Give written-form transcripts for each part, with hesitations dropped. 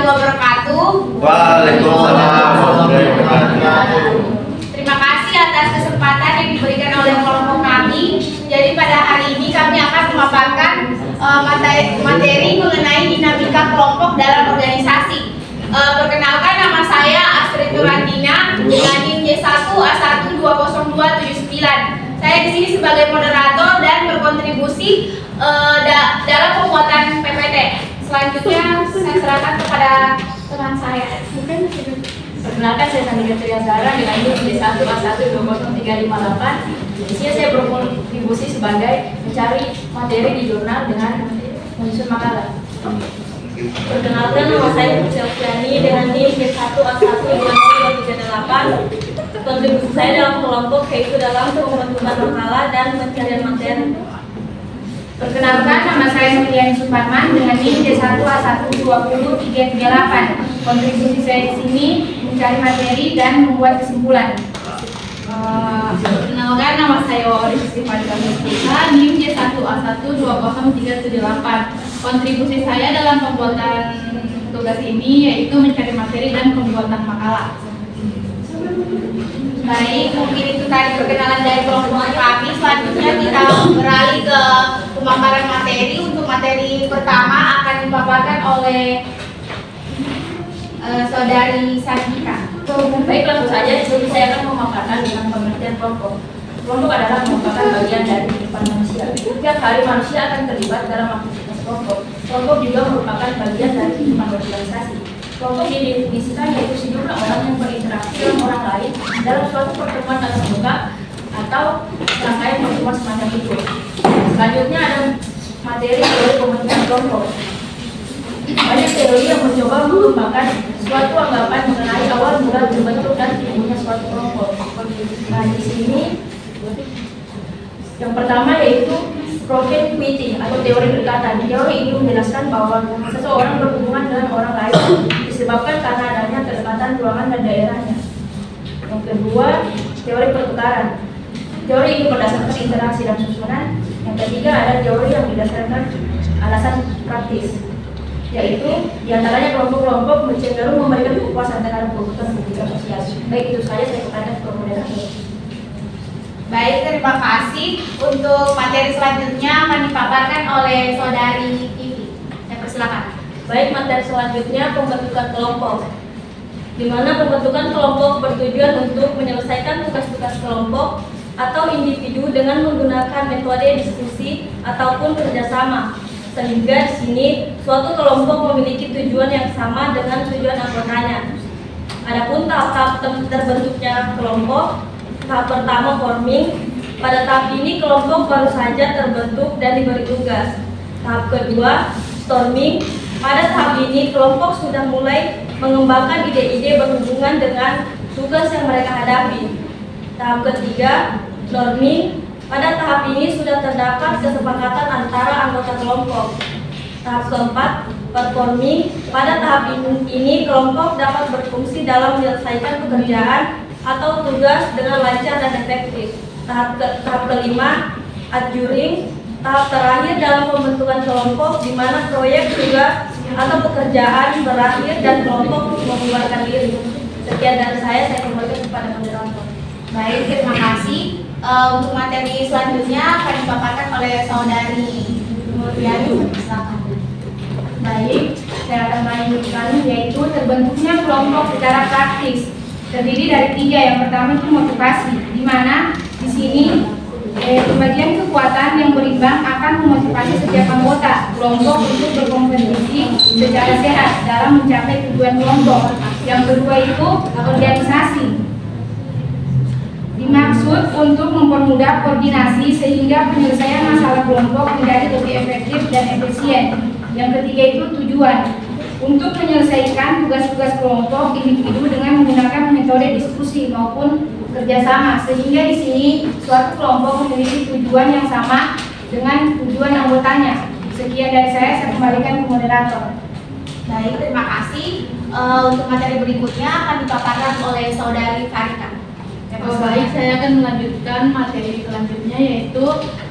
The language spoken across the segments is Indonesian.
warahmatullahi wabarakatuh. Waalaikumsalam warahmatullahi wabarakatuh. Terima kasih atas kesempatan yang diberikan oleh kelompok kami. Jadi pada hari ini kami akan memaparkan materi mengenai dinamika kelompok dalam organisasi. Perkenalkan, nama saya Astrid Nurandina dengan NIM J1A12029. Saya di sini sebagai moderator dan berkontribusi dalam pembuatan PPT. Selanjutnya saya serahkan kepada teman saya. Perkenalkan, saya Sandika Triasara dengan NIM J1A12038. Di sini saya berkontribusi sebagai mencari materi di jurnal dengan menyusun makalah. Perkenalkan, nama saya Selviani dengan NIM J1A12038. Kontribusi saya dalam kelompok yaitu dalam pembentukan makalah dan pencarian materi. Perkenalkan, nama saya Suliani Suparman dengan NIM J1A12038. Kontribusi saya di sini mencari materi dan membuat kesimpulan. Perkenalkan, nama saya Waori Sifadika Mustika, NIM J1A12038. Kontribusi saya dalam pembuatan tugas ini yaitu mencari materi dan pembuatan makalah. Baik, mungkin itu tadi perkenalan dari kelompok kami. Selanjutnya kita beralih ke pemaparan materi. Untuk materi pertama akan dipaparkan oleh Saudari Sandika. Baik, langsung saja di sini saya akan memaparkan tentang pengertian kelompok. Kelompok adalah merupakan bagian dari kehidupan manusia. Setiap hari manusia akan terlibat dalam aktivitas kelompok. Kelompok juga merupakan bagian dari kehidupan organisasi. Kelompok didefinisikan yaitu sejumlah orang yang berinteraksi dengan orang lain dalam suatu pertemuan tatap muka atau rangkaian pertemuan semacam itu. Selanjutnya ada materi teori pembentukan kelompok. Banyak teori yang mencoba mengembangkan suatu anggapan mengenai awal mula terbentuk dan tumbuhnya suatu kelompok. Nah, di sini yang pertama yaitu propinquity atau teori kedekatan. Teori ini menjelaskan bahwa seseorang berhubungan dengan orang lain disebabkan karena adanya kedekatan ruangan dan daerahnya. Yang kedua, teori pertukaran. Teori ini berdasarkan interaksi dan susunan. Yang ketiga, ada teori yang berdasarkan alasan praktis, yaitu diantaranya kelompok-kelompok cenderung memberikan kepuasan terhadap kebutuhan publik sosial. Baik, itu saja saya kepada moderator. Baik, terima kasih. Untuk materi selanjutnya akan dipaparkan oleh Saudari Ivi. Saya persilakan. Baik, materi selanjutnya pembentukan kelompok, di mana pembentukan kelompok bertujuan untuk menyelesaikan tugas-tugas kelompok atau individu dengan menggunakan metode diskusi ataupun kerjasama, sehingga di sini suatu kelompok memiliki tujuan yang sama dengan tujuan anggotanya. Adapun tahap terbentuknya kelompok, tahap pertama forming. Pada tahap ini kelompok baru saja terbentuk dan diberi tugas. Tahap kedua storming. Pada tahap ini kelompok sudah mulai mengembangkan ide-ide berhubungan dengan tugas yang mereka hadapi. Tahap ketiga norming. Pada tahap ini sudah terdapat kesepakatan antara anggota kelompok. Tahap keempat performing. Pada tahap ini kelompok dapat berfungsi dalam menyelesaikan pekerjaan atau tugas dengan lancar dan efektif. Tahap kelima adjuring. Tahap terakhir dalam pembentukan kelompok di mana proyek tugas atau pekerjaan berakhir dan kelompok membubarkan diri. Sekian dari saya kembalikan kepada moderator. Baik, terima kasih. Untuk materi selanjutnya akan dipaparkan oleh Saudari Nurdiani. Silakan. Baik, saya akan melanjutkan yaitu terbentuknya kelompok secara praktis. Terdiri dari tiga. Yang pertama itu motivasi, di mana di sini pembagian kekuatan yang berimbang akan memotivasi setiap anggota kelompok untuk berkompetisi secara sehat dalam mencapai tujuan kelompok. Yang kedua itu organisasi, dimaksud untuk mempermudah koordinasi sehingga penyelesaian masalah kelompok menjadi lebih efektif dan efisien. Yang ketiga itu tujuan, untuk menyelesaikan tugas-tugas kelompok individu dengan menggunakan metode diskusi maupun kerjasama, sehingga di sini suatu kelompok memiliki tujuan yang sama dengan tujuan anggotanya. Sekian dari saya kembalikan ke moderator. Baik, terima kasih. Untuk materi berikutnya akan dipaparkan oleh Saudari Farika. Baik, saya akan melanjutkan materi selanjutnya yaitu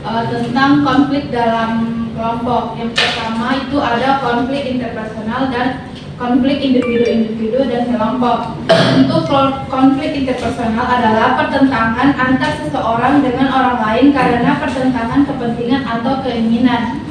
tentang konflik dalam kelompok. Yang pertama itu ada konflik interpersonal dan konflik individu-individu dan kelompok. Untuk konflik interpersonal adalah pertentangan antar seseorang dengan orang lain karena pertentangan kepentingan atau keinginan.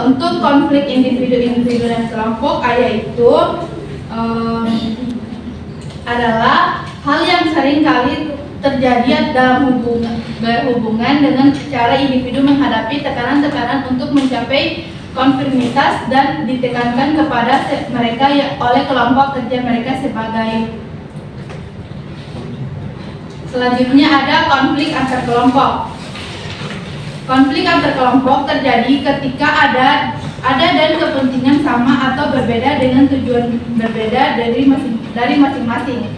Untuk konflik individu-individu dan kelompok yaitu adalah hal yang sering kali terjadi dalam hubungan dengan cara individu menghadapi tekanan-tekanan untuk mencapai konformitas dan ditekankan kepada mereka oleh kelompok kerja mereka sebagai. Selanjutnya ada konflik antar kelompok. Konflik antar kelompok terjadi ketika ada dan kepentingan sama atau berbeda dengan tujuan berbeda dari masing-masing.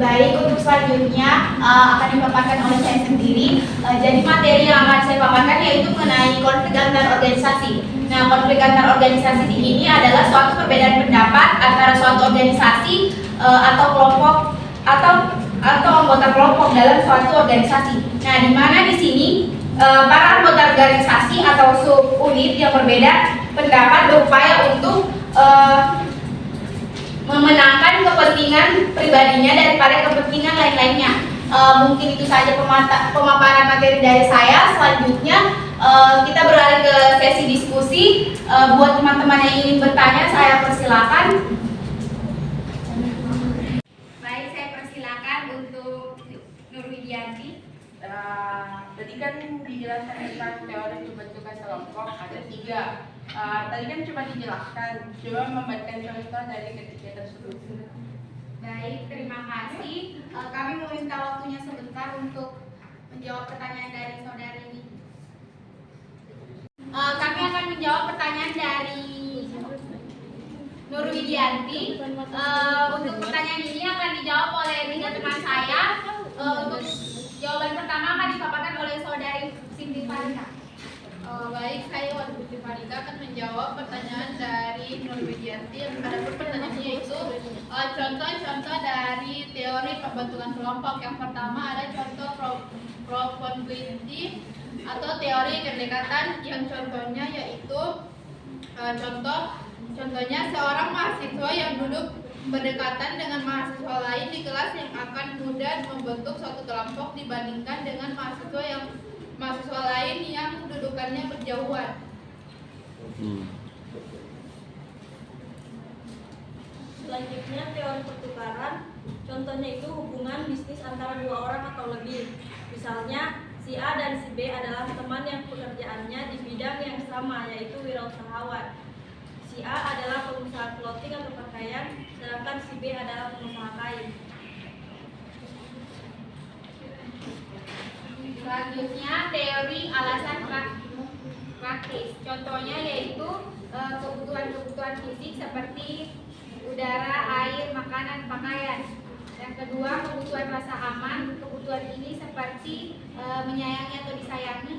Baik, untuk selanjutnya akan dipaparkan oleh saya sendiri. Jadi materi yang akan saya paparkan yaitu mengenai konflik antar organisasi. Nah, konflik antar organisasi ini adalah suatu perbedaan pendapat antara suatu organisasi atau kelompok atau anggota kelompok dalam suatu organisasi. Nah, di mana di sini para anggota organisasi atau subunit yang berbeda pendapat berupaya untuk memenangkan kepentingan pribadinya daripada kepentingan lain-lainnya. Mungkin itu saja pemaparan materi dari saya. Selanjutnya kita beralih ke sesi diskusi. Buat teman-teman yang ingin bertanya, saya persilakan. Baik, saya persilakan untuk Nur Widianti. Tadi kan dijelaskan tentang teori pembentukan kelompok ada 3. Tadi kan cuma dijelaskan, coba memberikan contoh dari ketiga tersebut. Baik, terima kasih. Kami meminta waktunya sebentar untuk menjawab pertanyaan dari saudari ini. Kami akan menjawab pertanyaan dari Nur Widianti. Untuk pertanyaan ini akan dijawab oleh teman saya. Untuk jawaban pertama akan dipaparkan oleh saudari Cindy Farika. Baik, saya Wadudri Farika akan menjawab pertanyaan dari Nur Widianti. Ada pertanyaannya yaitu contoh-contoh dari teori pembentukan kelompok. Yang pertama ada contoh probability atau teori kedekatan, yang contohnya yaitu contohnya seorang mahasiswa yang duduk berdekatan dengan mahasiswa lain di kelas yang akan mudah membentuk suatu kelompok dibandingkan dengan mahasiswa lain yang kedudukannya berjauhan. Selanjutnya teori pertukaran. Contohnya itu hubungan bisnis antara 2 orang atau lebih. Misalnya si A dan si B adalah teman yang pekerjaannya di bidang yang sama, yaitu wirausahawan. Si A adalah pengusaha clothing atau pakaian, sedangkan si B adalah pengusaha kain. Selanjutnya teori alasan praktis. Contohnya yaitu kebutuhan-kebutuhan fisik seperti udara, air, makanan, pakaian. Yang kedua, kebutuhan rasa aman. Kebutuhan ini seperti menyayangi atau disayangi.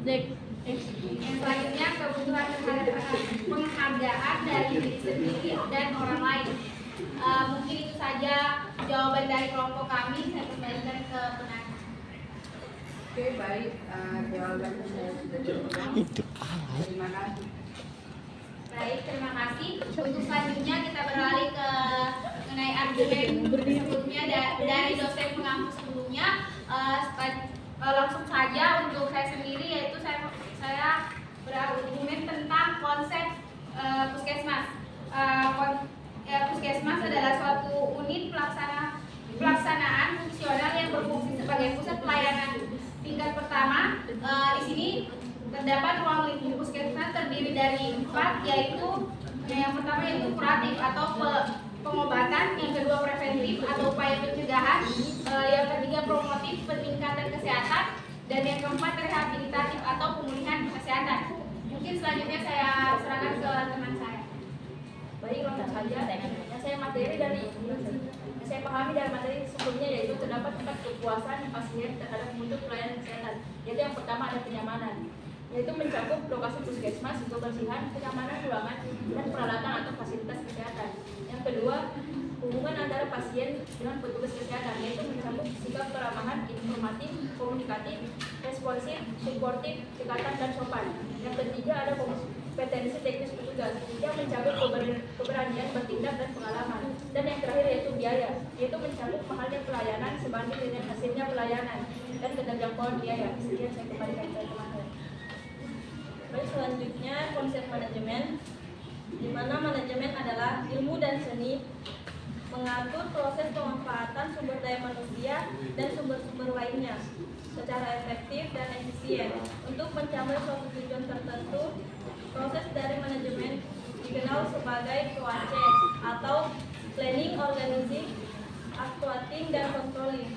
Yang selanjutnya, kebutuhan terhadap penghargaan dari diri sendiri dan orang lain. Mungkin itu saja jawaban dari kelompok kami. Saya kembalikan ke penanya. Oke, baik. Jawaban saya sudah terima. Terima kasih. Baik, terima kasih. Untuk selanjutnya kita beralih ke mengenai argumen sebelumnya dari dosen pengampu sebelumnya. Langsung saja untuk saya sendiri, yaitu saya berargumen tentang konsep puskesmas. Puskesmas adalah suatu unit pelaksanaan fungsional yang berfungsi sebagai pusat pelayanan tingkat pertama. Di sini terdapat ruang lingkup puskesmas terdiri dari 4, yaitu yang pertama yaitu kuratif atau pengobatan, yang kedua preventif atau upaya pencegahan, yang ketiga promotif peningkatan kesehatan, dan yang keempat rehabilitatif atau pemulihan kesehatan. Mungkin selanjutnya saya serahkan ke teman saya. Baik, langsung saja. Saya pahami dari materi sebelumnya, yaitu terdapat 4 kepuasan pasien terhadap mutu pelayanan kesehatan. Yaitu yang pertama ada kenyamanan, yaitu mencakup lokasi puskesmas, kebersihan, kenyamanan ruangan, dan peralatan atau fasilitas kesehatan. Yang kedua, hubungan antara pasien dengan petugas kesehatan, yaitu mencakup sikap keramahan, informatif, komunikatif, responsif, suportif, dekatan, dan sopan. Yang ketiga ada kompetensi teknis tugas. Yang mencabut keberanian bertindak dan pengalaman. Dan yang terakhir yaitu biaya, yaitu mencabut mahalnya pelayanan sebanding dengan hasilnya pelayanan dan keterjangkauan biaya. Sekian saya kembalikan ke teman-teman. Baik, selanjutnya konsep manajemen, di mana manajemen adalah ilmu dan seni mengatur proses pemanfaatan sumber daya manusia dan sumber-sumber lainnya secara efektif dan efisien untuk mencapai suatu tujuan tertentu. Proses dari manajemen dikenal sebagai POAC atau planning, organizing, actuating, dan controlling,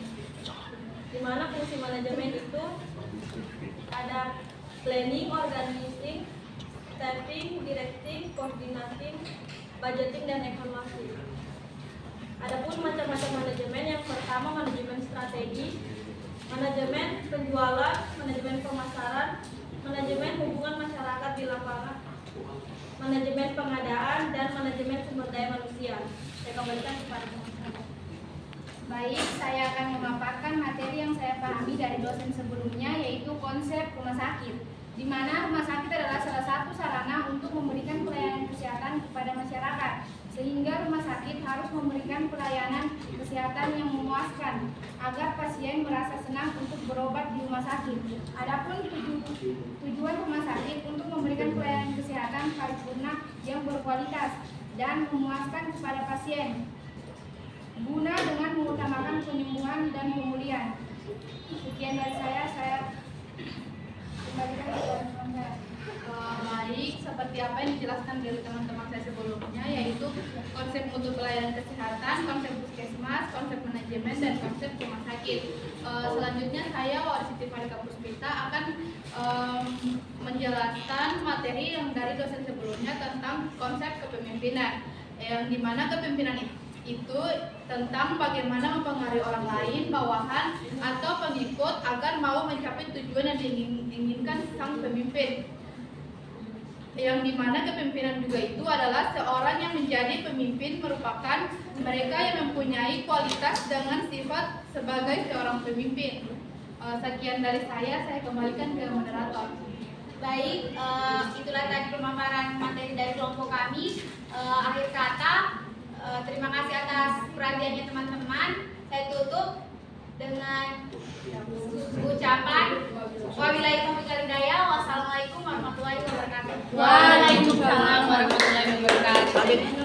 di mana fungsi manajemen itu ada planning, organizing, staffing, directing, coordinating, budgeting, dan evaluasi. Adapun macam-macam manajemen, yang pertama manajemen strategi, manajemen penjualan, manajemen pemasaran, manajemen hubungan masyarakat di lapangan, manajemen pengadaan, dan manajemen sumber daya manusia. Saya kembalikan kepada teman-teman. Baik, saya akan memaparkan materi yang saya pahami dari dosen sebelumnya, yaitu konsep rumah sakit, di mana rumah sakit adalah salah satu sarana untuk memberikan pelayanan kesehatan kepada masyarakat, sehingga rumah sakit harus memberikan pelayanan kesehatan yang memuaskan agar pasien merasa senang untuk berobat di rumah sakit. Adapun tujuan rumah sakit untuk memberikan pelayanan kesehatan paripurna yang berkualitas dan memuaskan kepada pasien, guna dengan mengutamakan penyembuhan dan pemulihan. Sekian dari saya kembalikan ke teman-teman. Baik, seperti apa yang dijelaskan dari teman-teman saya sebelumnya, yaitu konsep untuk pelayanan kesehatan, konsep puskesmas, konsep manajemen, dan konsep rumah sakit. Selanjutnya saya Warsiti Farika Puspita akan menjelaskan materi yang dari dosen sebelumnya tentang konsep kepemimpinan, yang dimana kepemimpinan itu tentang bagaimana mempengaruhi orang lain, bawahan, atau pengikut agar mau mencapai tujuan yang diinginkan sang pemimpin. Yang dimana kepemimpinan juga itu adalah seorang yang menjadi pemimpin merupakan mereka yang mempunyai kualitas dengan sifat sebagai seorang pemimpin. Sekian dari saya kembalikan ke moderator. Baik, itulah tadi pemaparan materi dari kelompok kami. Akhir kata, terima kasih atas perhatiannya teman-teman. Saya tutup dengan ucapan wabillahi taufiq wal hidayah. Wassalamualaikum warahmatullahi wabarakatuh. Waalaikumsalam warahmatullahi wabarakatuh.